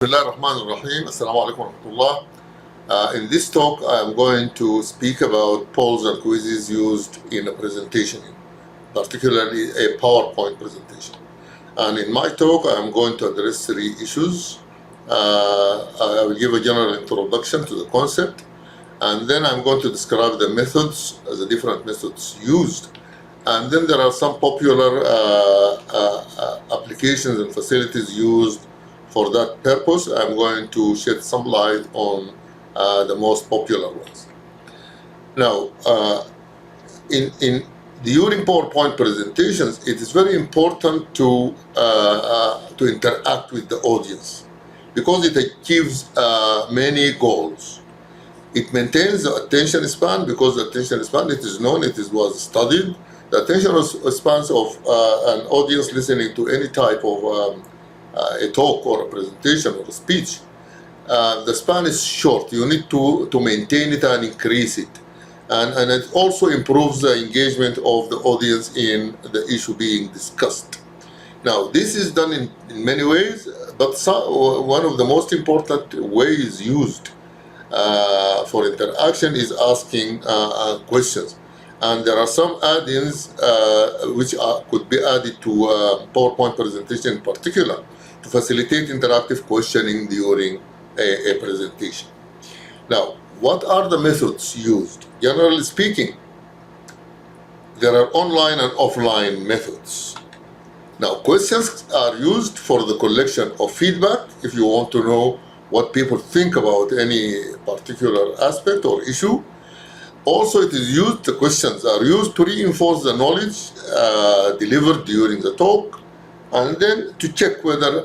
Bismillahirrahmanirrahim. Assalamu alaikum wa rahmatullah. In this talk, I'm going to speak about polls and quizzes used in a presentation, particularly a PowerPoint presentation. And in my talk, I'm going to address three issues. I will give a general introduction to the concept, and then I'm going to describe the methods, the different methods used. And then there are some popular applications and facilities used for that purpose. I'm going to shed some light on the most popular ones. Now, during PowerPoint presentations, it is very important to interact with the audience because it achieves many goals. It maintains the attention span because the attention span, it is known, was studied. The attention spans of an audience listening to any type of a talk or a presentation or a speech, the span is short. You need to maintain it and increase it. And it also improves the engagement of the audience in the issue being discussed. Now, this is done in many ways, but one of the most important ways used for interaction is asking questions. And there are some add-ins which could be added to PowerPoint presentation in particular to facilitate interactive questioning during a presentation. Now, what are the methods used? Generally speaking, there are online and offline methods. Now, questions are used for the collection of feedback if you want to know what people think about any particular aspect or issue. Also, the questions are used to reinforce the knowledge delivered during the talk, and then to check whether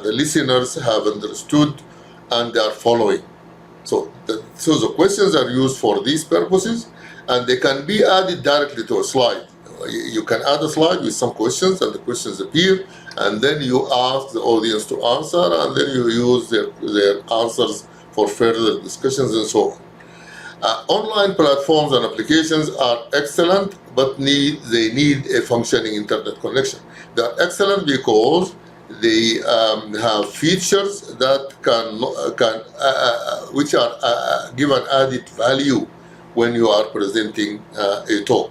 the listeners have understood and they are following. So the questions are used for these purposes, and they can be added directly to a slide. You can add a slide with some questions, and the questions appear, and then you ask the audience to answer, and then you use their answers for further discussions and so on. Online platforms and applications are excellent, but they need a functioning internet connection. They are excellent because they have features that which are give an added value when you are presenting a talk.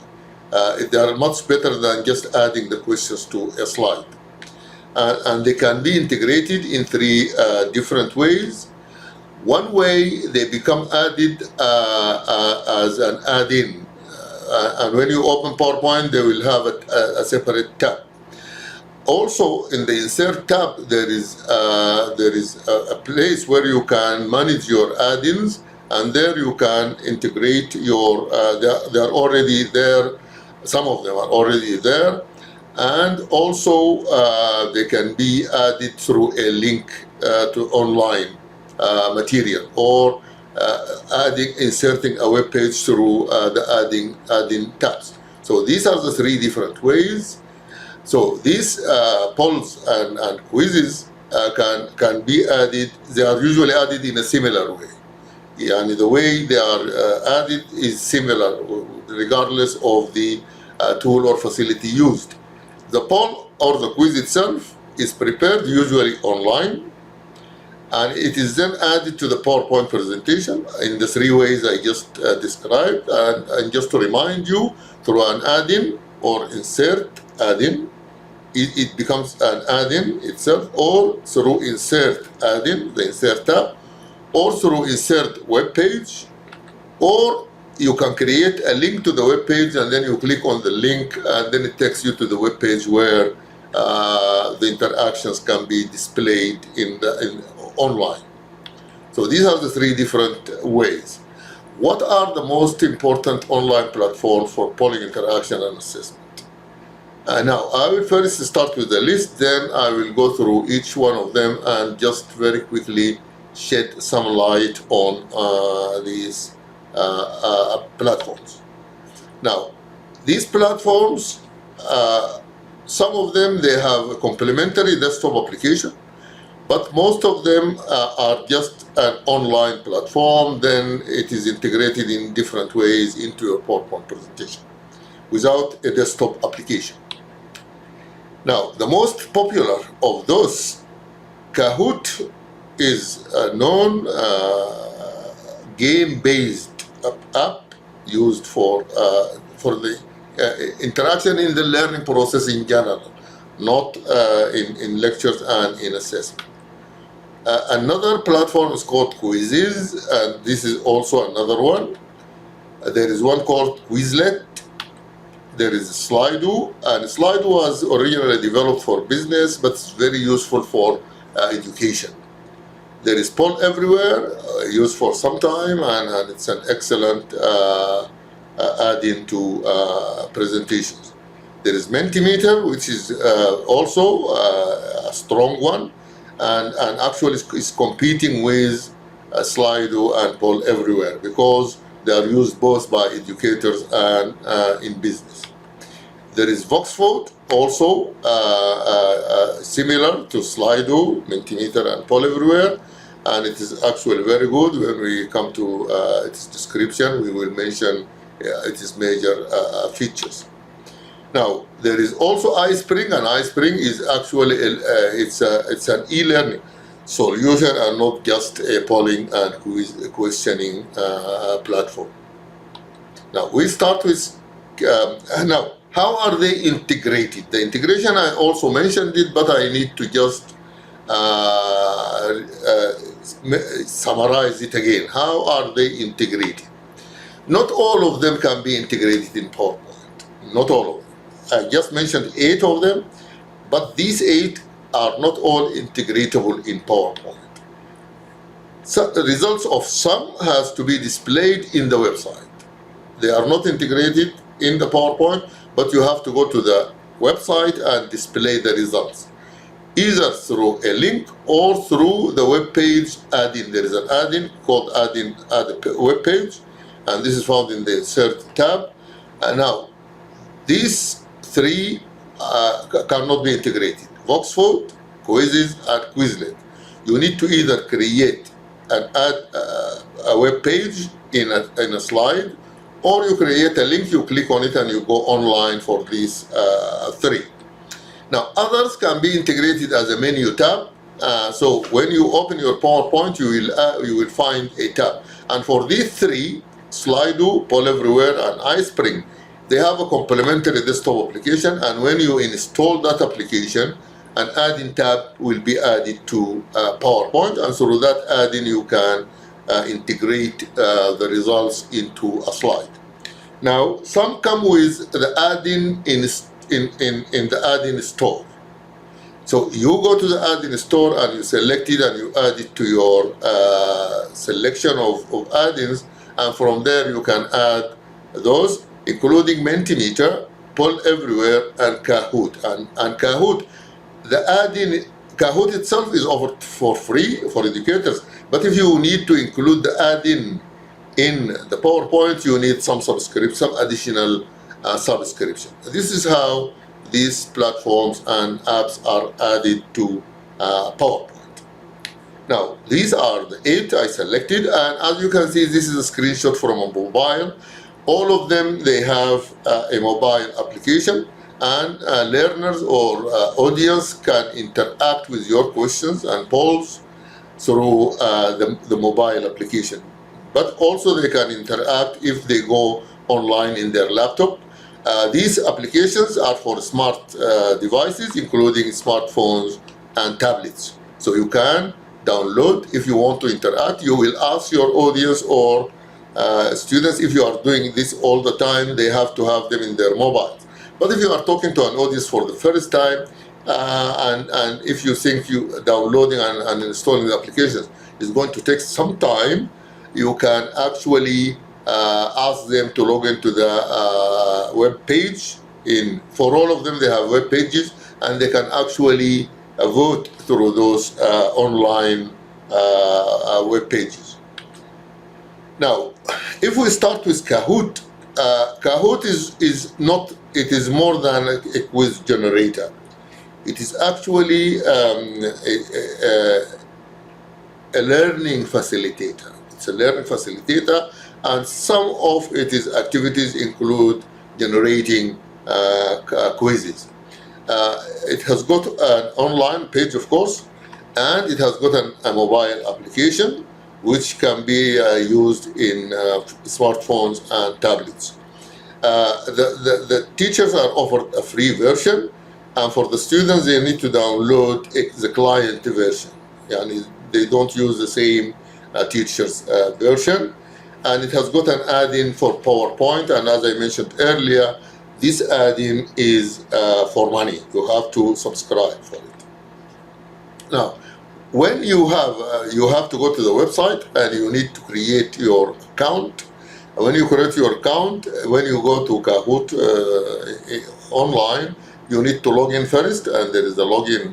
They are much better than just adding the questions to a slide. And they can be integrated in three different ways. One way, they become added as an add-in, and when you open PowerPoint, they will have a separate tab. Also, in the Insert tab, there is a place where you can manage your add-ins, and there you can integrate your. They are already there. Some of them are already there, and also they can be added through a link to online material, or inserting a web page through the adding tabs. So these are the three different ways. So these polls and quizzes can be added. They are usually added in a similar way. And the way they are added is similar regardless of the tool or facility used. The poll or the quiz itself is prepared usually online, and it is then added to the PowerPoint presentation in the three ways I just described. And just to remind you, through an add-in or insert add-in, it becomes an add-in itself, or through insert add-in, the insert tab, or through insert web page, or you can create a link to the web page and then you click on the link and then it takes you to the web page where the interactions can be displayed online. So these are the three different ways. What are the most important online platforms for polling, interaction, and assessment? Now, I will first start with the list, then I will go through each one of them and just very quickly shed some light on these platforms. Now, these platforms, some of them, they have a complementary desktop application, but most of them are just an online platform. Then it is integrated in different ways into your PowerPoint presentation without a desktop application. Now, the most popular of those, Kahoot is a known game-based app used for the interaction in the learning process in general, not in lectures and in assessment. Another platform is called Quizziz, and this is also another one. There is one called Quizlet. There is Slido, and Slido was originally developed for business, but it's very useful for education. There is Poll Everywhere, used for some time, and it's an excellent add-in to presentations. There is Mentimeter, which is also a strong one, and actually is competing with Slido and Poll Everywhere because they are used both by educators and in business. There is Voxvote, also similar to Slido, Mentimeter, and Poll Everywhere, and it is actually very good. When we come to its description, we will mention its major features. Now, there is also Ispring, and Ispring is actually it's an e-learning solution and not just a polling and questioning platform. Now, we start with now, how are they integrated? The integration, I also mentioned it, but I need to just summarize it again. How are they integrated? Not all of them can be integrated in PowerPoint. Not all of them. I just mentioned 8 of them, but these 8 are not all integratable in PowerPoint. So the results of some has to be displayed in the website. They are not integrated in the PowerPoint, but you have to go to the website and display the results, either through a link or through the web page add-in. There is an add-in called add web page, and this is found in the Insert tab. And now, these 3 cannot be integrated: Voxvote, Quizziz, and Quizlet. You need to either create and add a web page in a slide, or you create a link, you click on it, and you go online for these 3. Now, others can be integrated as a menu tab. So when you open your PowerPoint, you will find a tab. And for these 3, Slido, Poll Everywhere, and Ispring, they have a complementary desktop application, and when you install that application, an add-in tab will be added to PowerPoint, and through that add-in you can integrate the results into a slide. Now, some come with the add-in in the add-in store. So you go to the add-in store and you select it and you add it to your selection of add-ins, and from there you can add those, including Mentimeter, Poll Everywhere, and Kahoot. And Kahoot, the add-in, Kahoot itself is offered for free for educators, but if you need to include the add-in in the PowerPoint, you need some subscription, some additional subscription. This is how these platforms and apps are added to PowerPoint. Now, these are the 8 I selected, and as you can see, this is a screenshot from a mobile. All of them, they have a mobile application, and learners or audience can interact with your questions and polls through the mobile application. But also they can interact if they go online in their laptop. These applications are for smart devices, including smartphones and tablets. So you can download. If you want to interact, you will ask your audience or students. If you are doing this all the time, they have to have them in their mobile. But if you are talking to an audience for the first time, and if you think you downloading and installing the applications is going to take some time, you can actually ask them to log into the web page. For all of them, they have web pages, and they can actually vote through those online web pages. Now, if we start with Kahoot, Kahoot is not, it is more than a quiz generator. It is actually a learning facilitator. It's a learning facilitator, and some of its activities include generating quizzes. It has got an online page, of course, and it has got a mobile application which can be used in smartphones and tablets. The teachers are offered a free version, and for the students they need to download the client version. Yani they don't use the same teacher's version, and it has got an add-in for PowerPoint, and as I mentioned earlier, this add-in is for money. You have to subscribe for it. Now, when you have to go to the website and you need to create your account. When you create your account, when you go to Kahoot online, you need to log in first, and there is a login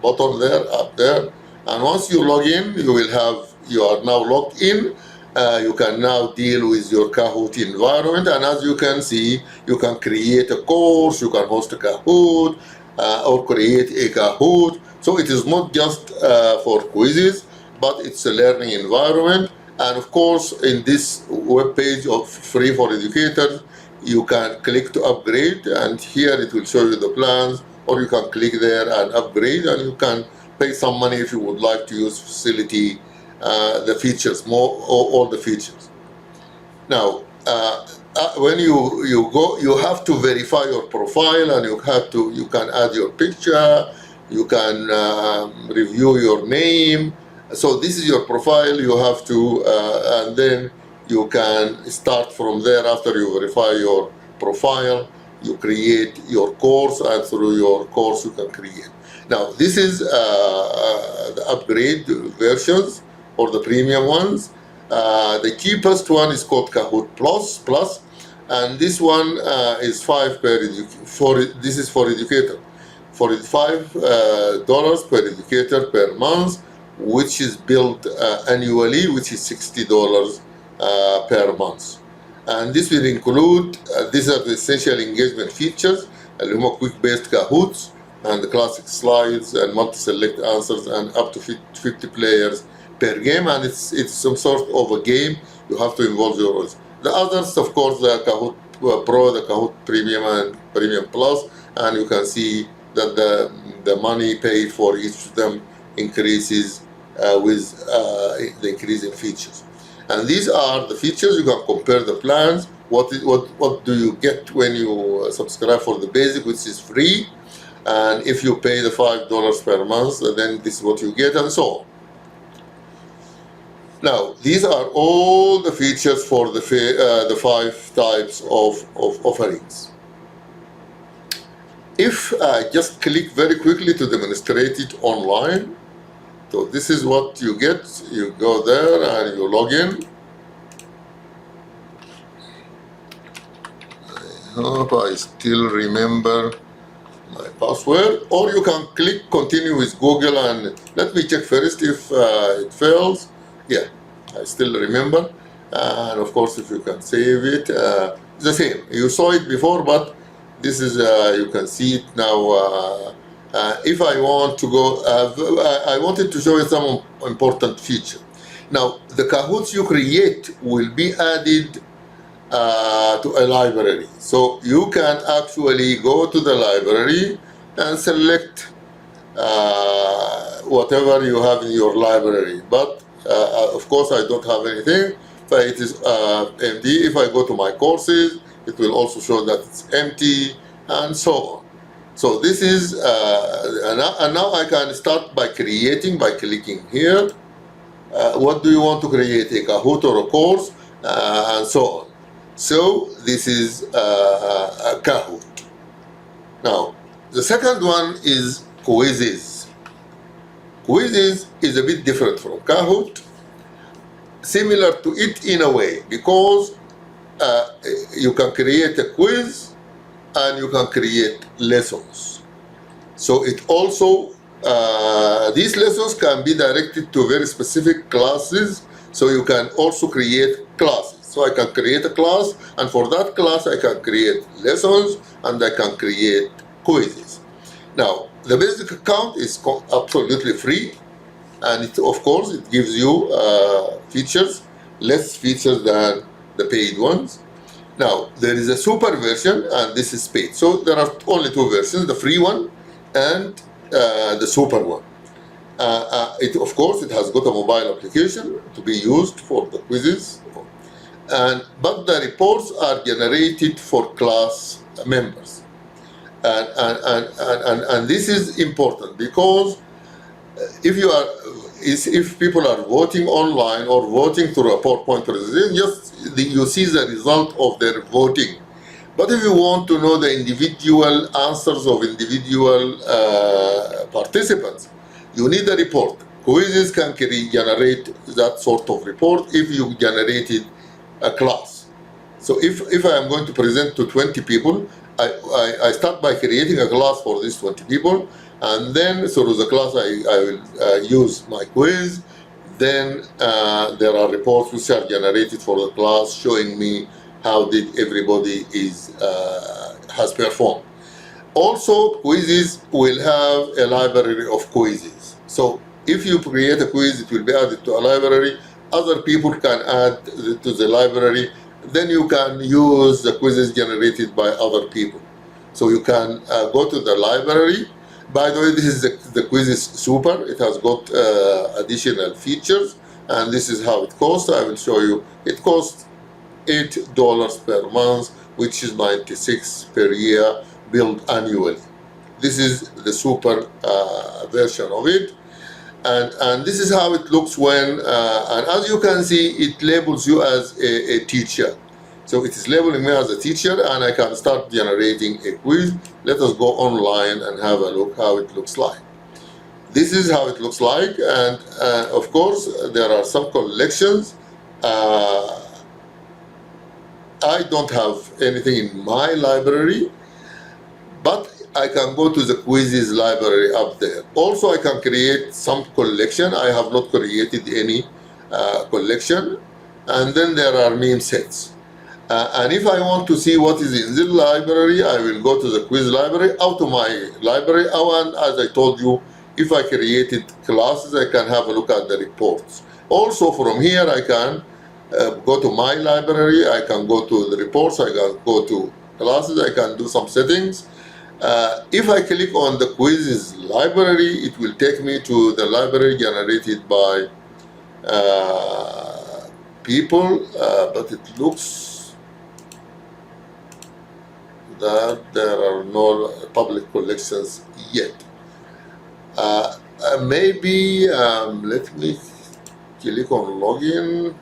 button there, up there. And once you log in, you are now logged in. You can now deal with your Kahoot environment, and as you can see, you can create a course, you can host a Kahoot, or create a Kahoot. So it is not just for quizzes, but it's a learning environment. And of course, in this web page of Free for Educators, you can click to upgrade, and here it will show you the plans, or you can click there and upgrade, and you can pay some money if you would like to use facility, the features, all the features. Now, when you go, you have to verify your profile, and you can add your picture, you can review your name. So this is your profile. You have to, and then you can start from there. After you verify your profile, you create your course, and through your course you can create. Now this is the upgrade versions, or the premium ones. The cheapest one is called Kahoot Plus, and this one is $5 per this is for educator, $45 per educator per month, which is billed annually, which is $60 per month. And this will include, these are the essential engagement features, quick-based Kahoots, and the classic slides, and multi-select answers, and up to 50 players per game, and it's some sort of a game. You have to involve your roles. The others, of course, the Kahoot Pro, the Kahoot Premium, and Premium Plus, and you can see that the money paid for each of them increases with the increase in features. And these are the features. You can compare the plans. What do you get when you subscribe for the basic, which is free, and if you pay the $5 per month, then this is what you get, and so on. Now, these are all the features for the 5 types of offerings. If I just click very quickly to demonstrate it online, so this is what you get. You go there and you log in. I hope I still remember my password. Or you can click continue with Google, and let me check first if it fails. Yeah, I still remember. And of course, if you can save it, it's the same. You saw it before, but this is, you can see it now. If I want to go, I wanted to show you some important feature. Now, the Kahoots you create will be added to a library. So you can actually go to the library and select whatever you have in your library. But of course, I don't have anything. So it is empty. If I go to my courses, it will also show that it's empty, and so on. So this is, and now I can start by creating, by clicking here. What do you want to create, a Kahoot or a course, and so on. So this is a Kahoot. Now, the second one is Quizziz. Quizziz is a bit different from Kahoot, similar to it in a way, because you can create a quiz and you can create lessons. So it also, these lessons can be directed to very specific classes, so you can also create classes. So I can create a class, and for that class I can create lessons, and I can create quizzes. Now, the basic account is absolutely free, and it, of course, it gives you features, less features than the paid ones. Now, there is a super version, and this is paid. So there are only 2 versions, the free one and the super one. Of course, it has got a mobile application to be used for the quizzes, but the reports are generated for class members, and this is important because if people are voting online or voting through a PowerPoint presentation, you see the result of their voting. But if you want to know the individual answers of individual participants, you need a report. Quizziz can generate that sort of report if you generated a class. So if I am going to present to 20 people, I start by creating a class for these 20 people, and then through the class I will use my quiz. Then there are reports which are generated for the class showing me how did everybody has performed. Also, Quizziz will have a library of quizzes. So if you create a quiz, it will be added to a library. Other people can add to the library. Then you can use the quizzes generated by other people. So you can go to the library. By the way, this is the Quizziz Super. It has got additional features, and this is how it costs. I will show you. It costs $8 per month, which is $96 per year, billed annually. This is the super version of it, and this is how it looks when, and as you can see, it labels you as a teacher. So it is labeling me as a teacher, and I can start generating a quiz. Let us go online and have a look how it looks like. This is how it looks like, and of course there are some collections. I don't have anything in my library, but I can go to the Quizziz library up there. Also, I can create some collection. I have not created any collection. And then there are meme sets. And if I want to see what is in the library, I will go to the quiz library, out to my library. And as I told you, if I created classes, I can have a look at the reports. Also, from here, I can go to my library, I can go to the reports, I can go to classes, I can do some settings. If I click on the Quizziz library, it will take me to the library generated by people, but it looks that there are no public collections yet. Maybe let me click on login.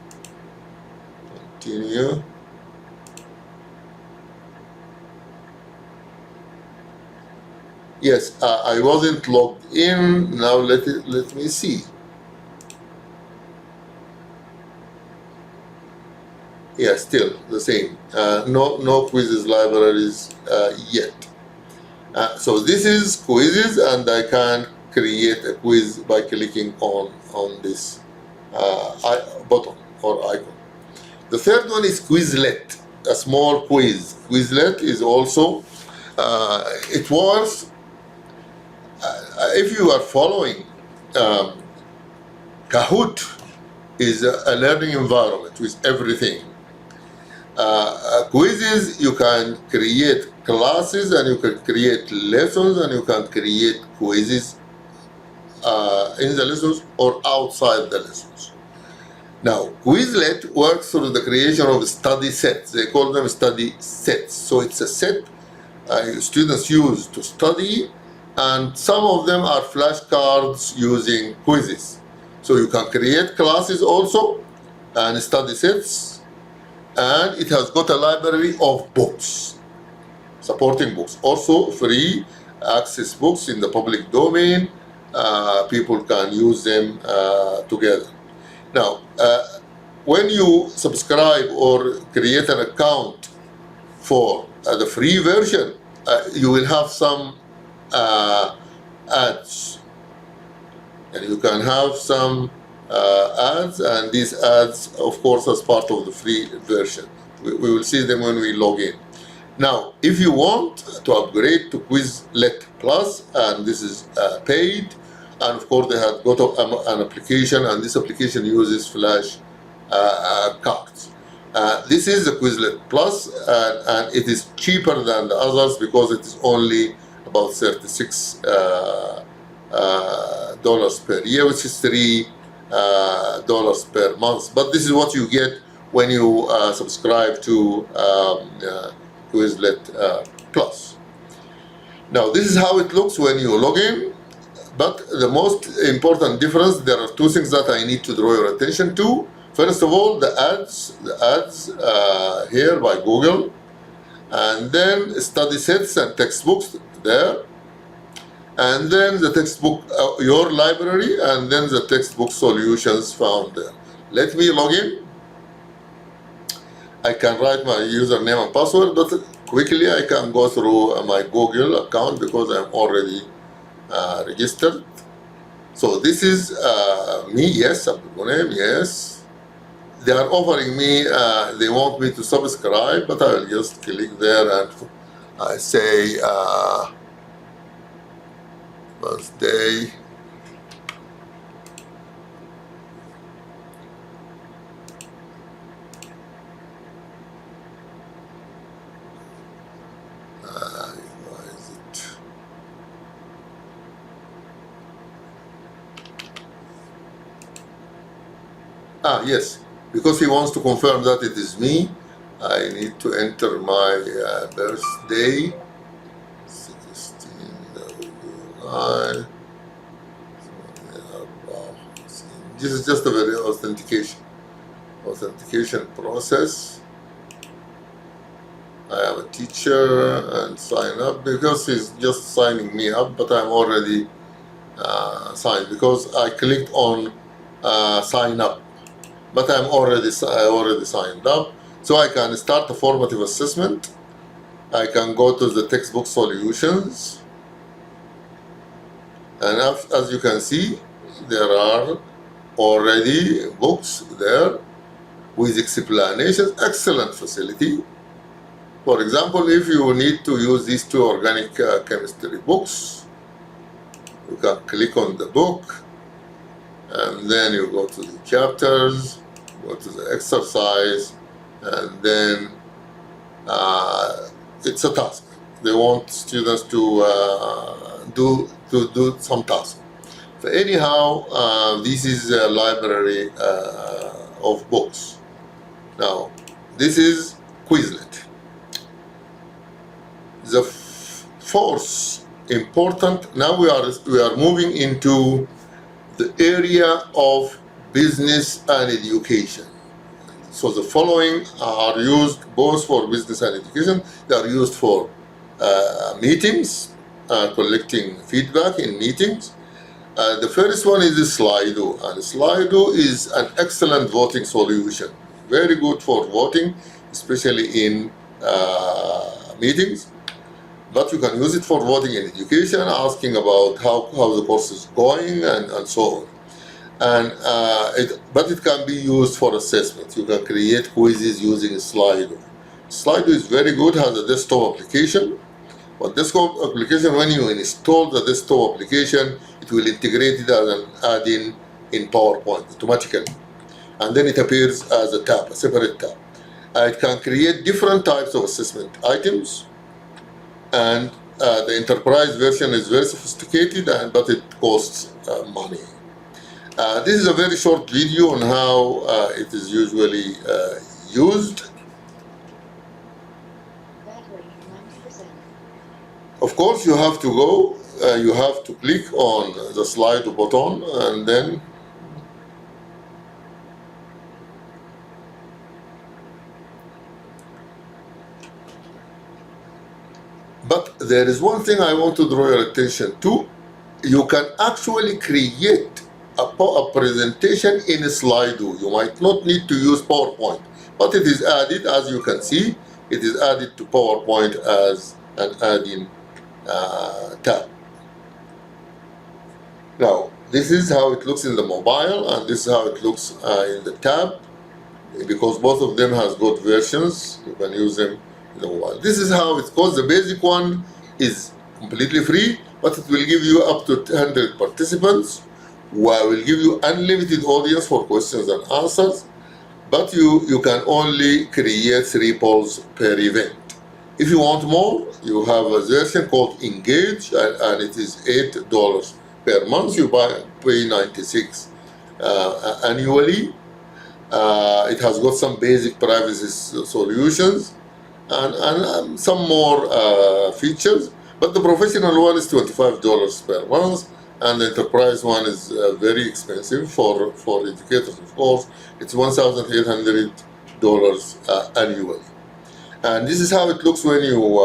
Continue. Yes, I wasn't logged in. Now let me see. Yeah, still the same. No Quizziz libraries yet. So this is Quizziz, and I can create a quiz by clicking on this button or icon. The third one is Quizlet, a small quiz. Quizlet is also, it was, if you are following, Kahoot is a learning environment with everything. Quizziz, you can create classes, and you can create lessons, and you can create quizzes in the lessons or outside the lessons. Now, Quizlet works through the creation of study sets. They call them study sets. So it's a set students use to study, and some of them are flashcards using quizzes. So you can create classes also and study sets, and it has got a library of books, supporting books. Also free access books in the public domain. People can use them together. Now, when you subscribe or create an account for the free version, you will have some ads, and you can have some ads, and these ads, of course, as part of the free version. We will see them when we log in. Now, if you want to upgrade to Quizlet Plus, and this is paid, and of course they have got an application, and this application uses flash cards. This is the Quizlet Plus, and it is cheaper than the others because it is only about $36 dollars per year, which is $3 per month. But this is what you get when you subscribe to Quizlet Plus. Now, this is how it looks when you log in. But the most important difference, there are two things that I need to draw your attention to. First of all, the ads here by Google, and then study sets and textbooks there, and then the textbook, your library, and then the textbook solutions found there. Let me log in. I can write my username and password, but quickly I can go through my Google account because I'm already registered. So this is me, yes, Abdul Munem, yes. They are offering me, they want me to subscribe, but I will just click there and I say birthday. Why is it? Yes, because he wants to confirm that it is me. I need to enter my birthday, 16 July. This is just a very authentication process. I am a teacher and sign up because he's just signing me up, but I'm already signed because I clicked on sign up. But I already signed up, so I can start a formative assessment. I can go to the textbook solutions, and as you can see, there are already books there with explanations. Excellent facility. For example, if you need to use these two organic chemistry books, you can click on the book, and then you go to the chapters, go to the exercise, and then it's a task. They want students to do some task. So anyhow, this is a library of books. Now, this is Quizlet. The fourth important. Now we are moving into the area of business and education. So the following are used both for business and education. They are used for meetings, collecting feedback in meetings. The first one is the Slido, and Slido is an excellent voting solution. Very good for voting, especially in meetings. But you can use it for voting in education, asking about how the course is going and so on. And but it can be used for assessment. You can create quizzes using Slido. Slido is very good, has a desktop application. But desktop application, when you install the desktop application, it will integrate it as an add-in in PowerPoint automatically. And then it appears as a tab, a separate tab. It can create different types of assessment items. And the enterprise version is very sophisticated, but it costs money. This is a very short video on how it is usually used. Battery 90%. Of course, you have to go, you have to click on the slide button, and then but there is one thing I want to draw your attention to. You can actually create a presentation in a Slido. You might not need to use PowerPoint, but it is added, as you can see, it is added to PowerPoint as an add-in tab. Now, this is how it looks in the mobile, and this is how it looks in the tab, because both of them has good versions. You can use them in the mobile. This is how it goes. The basic one is completely free, but it will give you up to 100 participants. Will give you unlimited audience for questions and answers, but you can only create 3 polls per event. If you want more, you have a version called Engage, and it is $8 per month. You pay 96 annually. It has got some basic privacy solutions and some more features. But the professional one is $25 per month, and the enterprise one is very expensive for educators, of course. It's $1,800 annually. And this is how it looks when you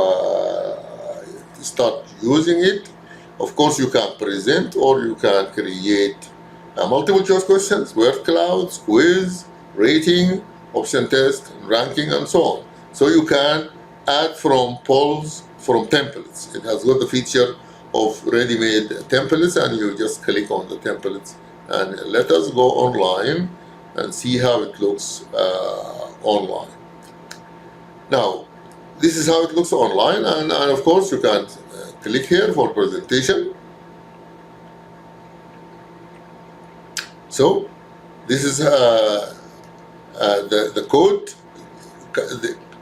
start using it. Of course, you can present or you can create multiple choice questions, word clouds, quiz, rating, option test, ranking, and so on. So you can add from polls, from templates. It has got the feature of ready-made templates, and you just click on the templates. And let us go online and see how it looks online. Now, this is how it looks online, and of course you can click here for presentation. So this is the code.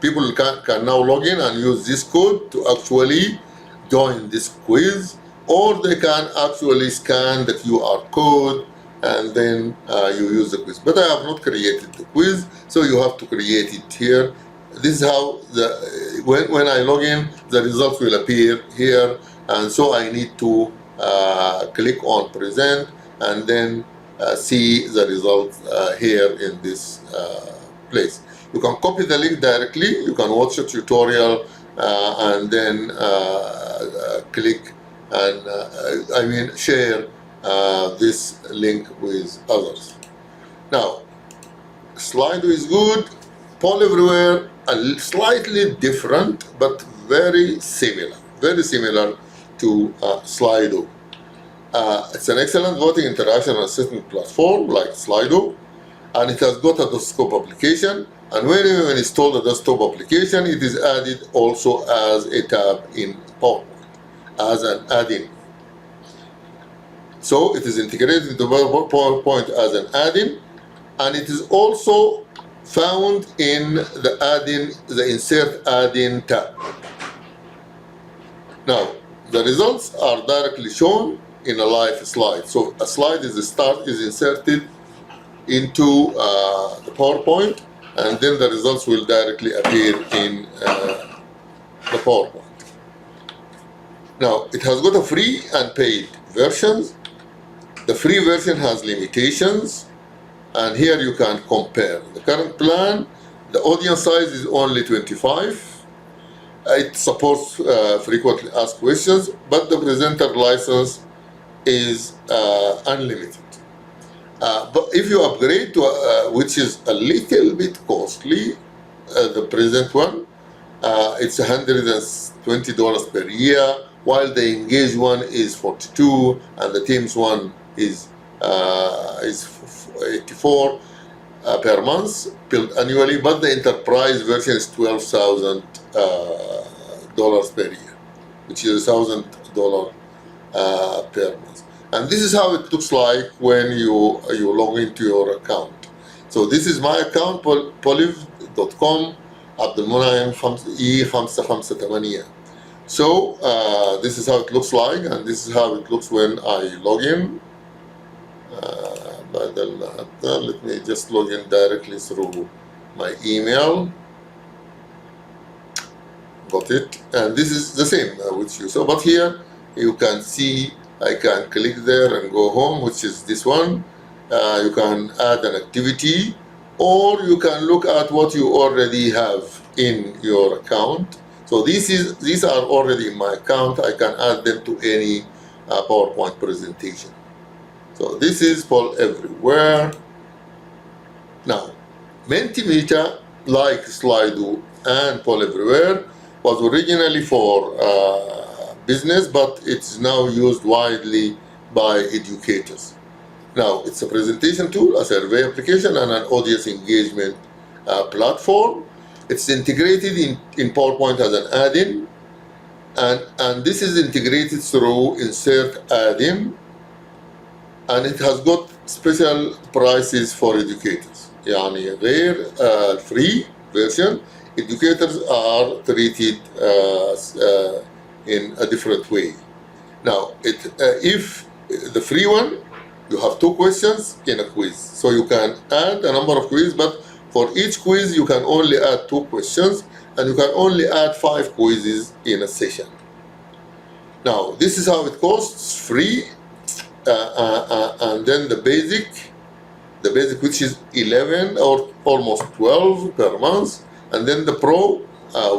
People can now log in and use this code to actually join this quiz, or they can actually scan the QR code and then you use the quiz. But I have not created the quiz, so you have to create it here. This is how when I log in, the results will appear here, and so I need to click on present and then see the results here in this place. You can copy the link directly. You can watch a tutorial and then click and share this link with others. Now, Slido is good. Poll Everywhere, slightly different, but very similar to Slido. It's an excellent voting interaction and assessment platform like Slido, and it has got a desktop application. And when you install the desktop application, it is added also as a tab in PowerPoint, as an add-in. So it is integrated into PowerPoint as an add-in, and it is also found in the insert add-in tab. Now, the results are directly shown in a live slide. So a slide is inserted into the PowerPoint, and then the results will directly appear in the PowerPoint. Now, it has got a free and paid versions. The free version has limitations, and here you can compare. The current plan, the audience size is only 25. It supports frequently asked questions, but the presenter license is unlimited. But if you upgrade to which is a little bit costly, the present one, it's $120 per year, while the engaged one is $42, and the teams one is $84 per month, billed annually. But the enterprise version is $12,000 per year, which is $1,000 per month. And this is how it looks like when you log into your account. So this is my account, poliv.com, Abdelmunaim E558. So this is how it looks like, and this is how it looks when I log in. Let me just log in directly through my email. Got it. And this is the same which you saw, but here you can see I can click there and go home, which is this one. You can add an activity, or you can look at what you already have in your account. So these are already in my account. I can add them to any PowerPoint presentation. So this is Poll Everywhere. Now, Mentimeter, like Slido and Poll Everywhere, was originally for business, but it's now used widely by educators. Now, it's a presentation tool, a survey application, and an audience engagement platform. It's integrated in PowerPoint as an add-in, and this is integrated through insert add-in, and it has got special prices for educators. يعني غير free version, educators are treated in a different way. Now, if The free one, you have 2 questions in a quiz. So you can add a number of quizzes, but for each quiz you can only add 2 questions, and you can only add 5 quizzes in a session. Now, this is how it costs, free, and then the basic, which is 11 or almost 12 per month, and then the pro,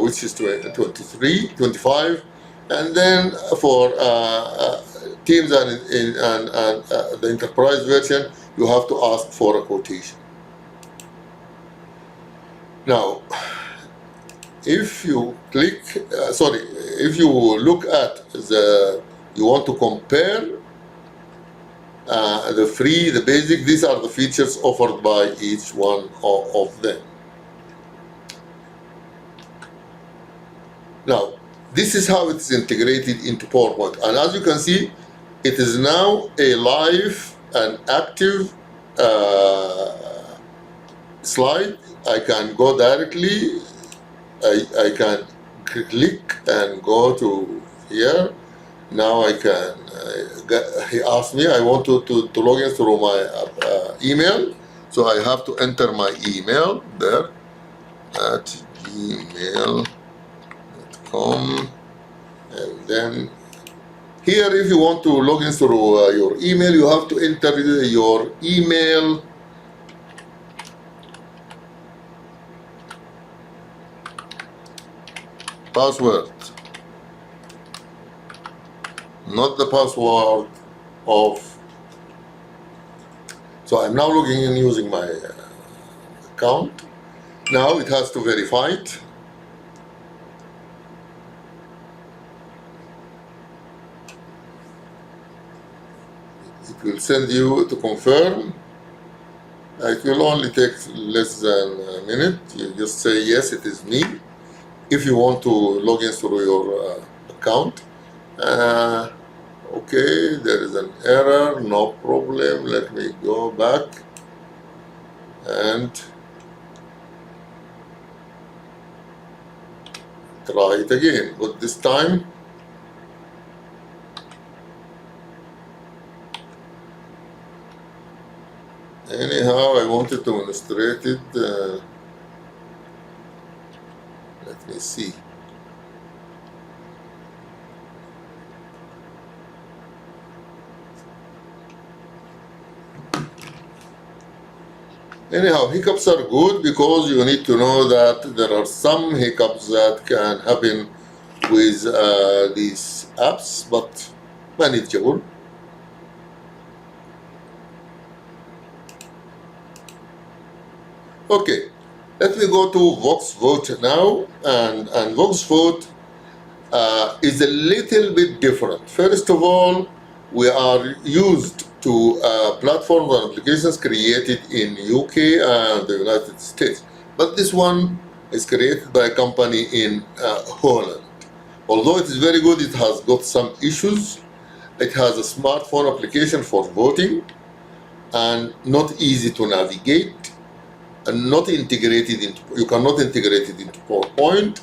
which is 23, 25, and then for teams and the enterprise version, you have to ask for a quotation. Now, if you click, if you look at you want to compare the free, the basic, these are the features offered by each one of them. Now, this is how it's integrated into PowerPoint. And as you can see, it is now a live and active slide. I can go directly, I can click and go to here. Now I can, he asked me, I want to log in through my email. So I have to enter my email there at gmail.com. And then here, if you want to log in through your email, you have to enter your email password, not the password of. So I'm now logging in using my account. Now it has to verify it. It will send you to confirm. It will only take less than a minute. You just say, yes, it is me. If you want to log in through your account. Okay, there is an error, no problem. Let me go back and try it again, but this time anyhow I wanted to illustrate it. Let me see. Anyhow, hiccups are good because you need to know that there are some hiccups that can happen with these apps, but manageable. Okay, let me go to Voxvote now, and Voxvote is a little bit different. First of all, we are used to platforms and applications created in UK and the United States. But this one is created by a company in Holland. Although it is very good, it has got some issues. It has a smartphone application for voting and not easy to navigate and not integrated into, you cannot integrate it into PowerPoint.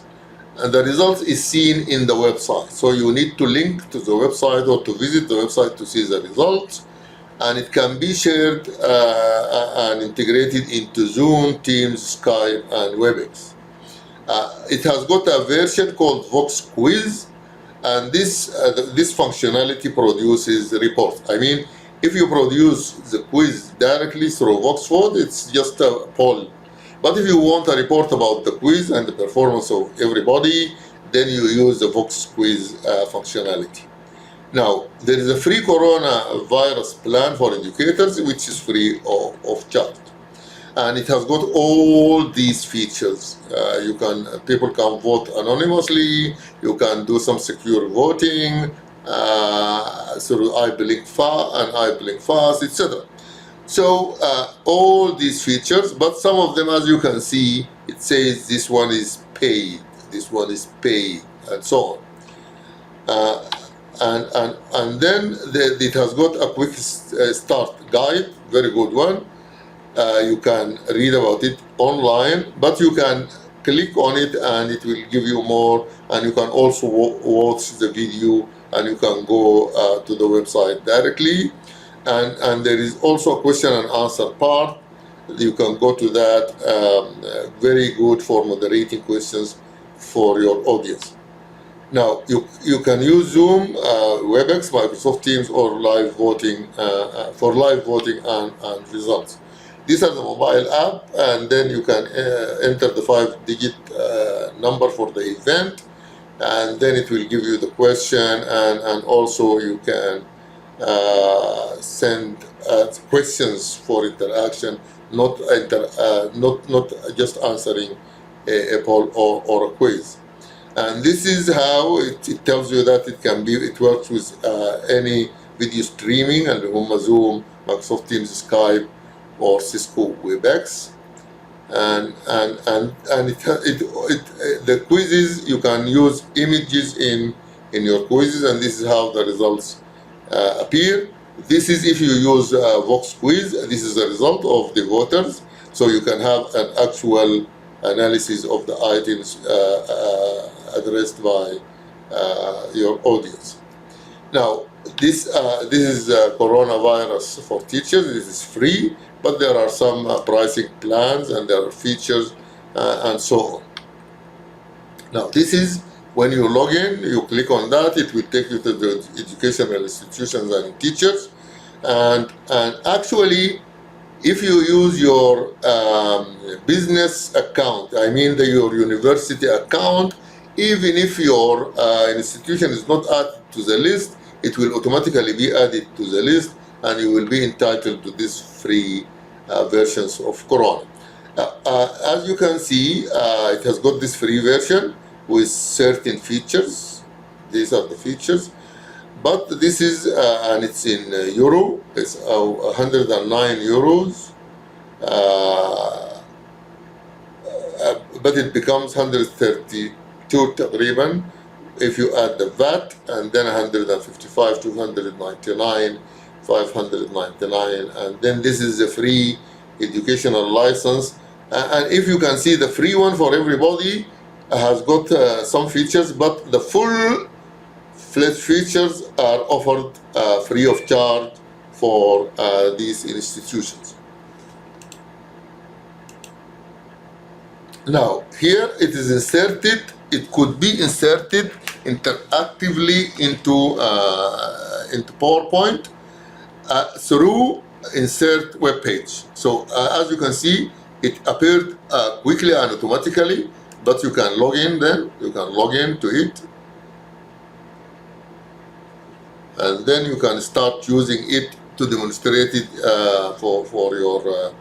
And the result is seen in the website. So you need to link to the website or to visit the website to see the results. And it can be shared and integrated into Zoom, Teams, Skype, and WebEx. It has got a version called Voxquiz, and this functionality produces reports. I mean, if you produce the quiz directly through Voxvote, it's just a poll. But if you want a report about the quiz and the performance of everybody, then you use the Voxquiz functionality. Now, there is a free coronavirus plan for educators, which is free of charge. And it has got all these features. People can vote anonymously, you can do some secure voting, through iBlink Fast, etc. So all these features, but some of them, as you can see, it says this one is paid, this one is paid, and so on. And then it has got a quick start guide, very good one. You can read about it online, but you can click on it and it will give you more, and you can also watch the video and you can go to the website directly. And there is also a question and answer part. You can go to that. Very good for moderating questions for your audience. Now, you can use Zoom, WebEx, Microsoft Teams, or live voting for live voting and results. These are the mobile app, and then you can enter the 5-digit number for the event, and then it will give you the question, and also you can send questions for interaction, not just answering a poll or a quiz. And this is how it tells you that it works with any video streaming, and Zoom, Microsoft Teams, Skype, or Cisco WebEx. And the quizzes, you can use images in your quizzes, and this is how the results appear. This is if you use Vox Quiz. This is the result of the voters, so you can have an actual analysis of the items addressed by your audience. Now, this is coronavirus for teachers. This is free, but there are some pricing plans, and there are features and so on. Now, this is when you log in, you click on that, it will take you to the educational institutions and teachers. And actually, if you use your business account, I mean your university account, even if your institution is not added to the list, it will automatically be added to the list, and you will be entitled to these free versions of Corona. As you can see, it has got this free version with certain features. These are the features. But this is, and it's in euro, it's 109 euros. But it becomes 132 تقريبا if you add the VAT, and then 155, 299, 599, and then this is a free educational license. And if you can see, the free one for everybody has got some features, but the full-fledged features are offered free of charge for these institutions. Now, here it is inserted. It could be inserted interactively into PowerPoint through insert web page. So as you can see, it appeared quickly and automatically, but you can log in then. You can log into it, and then you can start using it to demonstrate it for your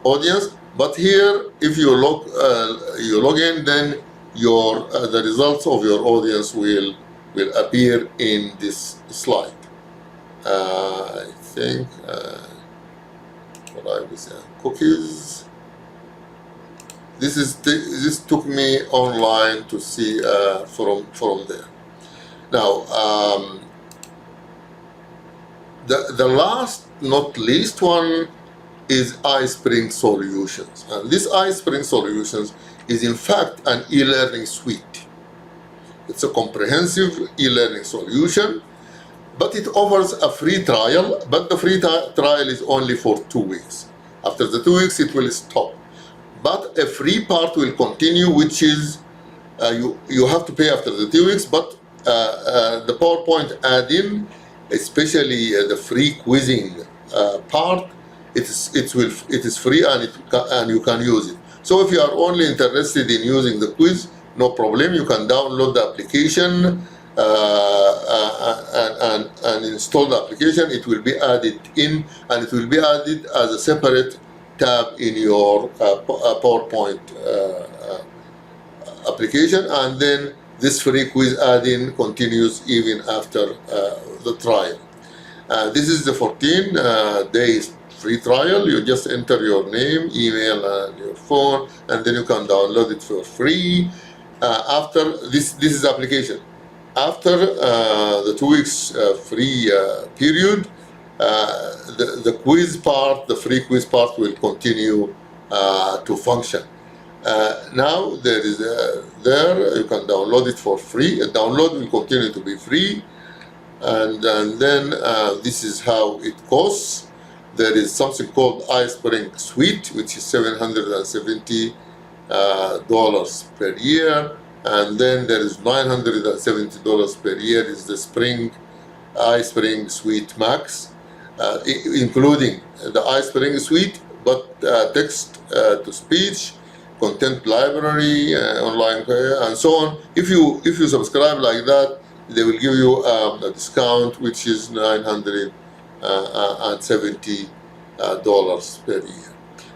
audience. But here, if you log in, then the results of your audience will appear in this slide. I think what I was cookies. This took me online to see from there. Now, the last, not least one is Ispring Solutions, and this Ispring Solutions is in fact an e-learning suite. It's a comprehensive e-learning solution, but it offers a free trial, but the free trial is only for 2 weeks. After the 2 weeks, it will stop. But a free part will continue, which is you have to pay after the 2 weeks, but the PowerPoint add-in, especially the free quizzing part, it is free, and you can use it. So if you are only interested in using the quiz, no problem. You can download the application and install the application. It will be added in, and it will be added as a separate tab in your PowerPoint application, and then this free quiz add-in continues even after the trial. This is the 14 days free trial. You just enter your name, email, and your phone, and then you can download it for free. After this is the application. After the 2 weeks free period, the quiz part, the free quiz part, will continue to function. Now there is you can download it for free. A download will continue to be free, and then this is how it costs. There is something called Ispring Suite, which is $770 dollars per year, and then there is $970 per year is the Ispring Suite Max, including the Ispring Suite, but text to speech, content library, online, and so on. If you subscribe like that, they will give you a discount, which is $970 per year.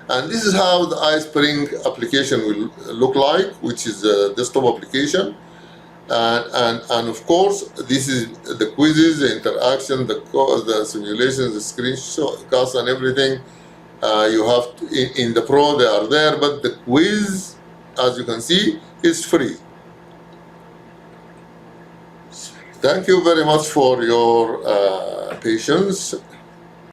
And this is how the Ispring application will look like, which is a desktop application. And of course, this is the quizzes, the interaction, the simulations, the screenshots, and everything. You have to, in the Pro, they are there, but the quiz, as you can see, is free. Thank you very much for your patience.